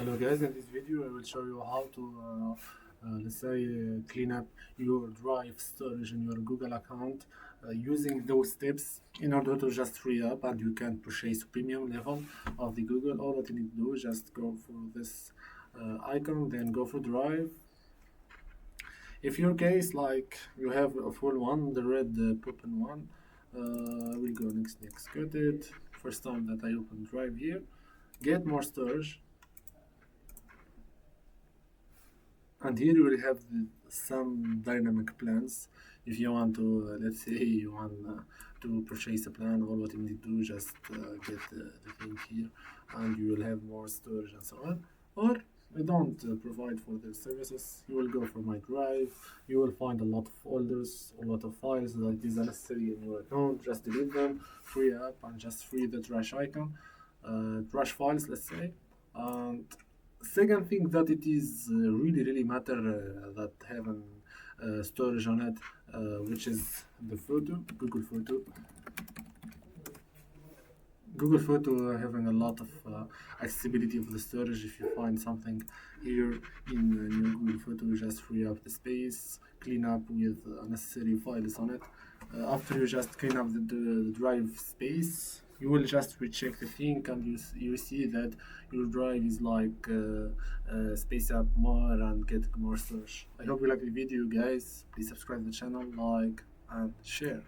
Hello guys, in this video I will show you how to let's say clean up your drive storage in your Google account using those steps in order to just free up and you can purchase premium level of the Google. All that you need to do is just go for this icon, then go for drive. If your case like you have a full one, the red popping one, we'll go next, got it. First time that I open drive here, get more storage. And here you will have some dynamic plans. If you want to, let's say you want to purchase a plan, all what you need to do is just get the thing here and you will have more storage and so on. Or you don't provide for the services, you will go for my drive, you will find a lot of folders, a lot of files that is unnecessary in your account. Just delete them, free up, and just free the trash icon, trash files, let's say. And second thing that it is really matter that having storage on it, which is the photo, Google Photo having a lot of accessibility of the storage. If you find something here in your Google Photo, just free up the space, clean up with unnecessary files on it. After you just clean up the drive space, you will just recheck the thing and you see that your drive is like space up more and get more storage. I hope you like the video guys. Please subscribe to the channel, like and share.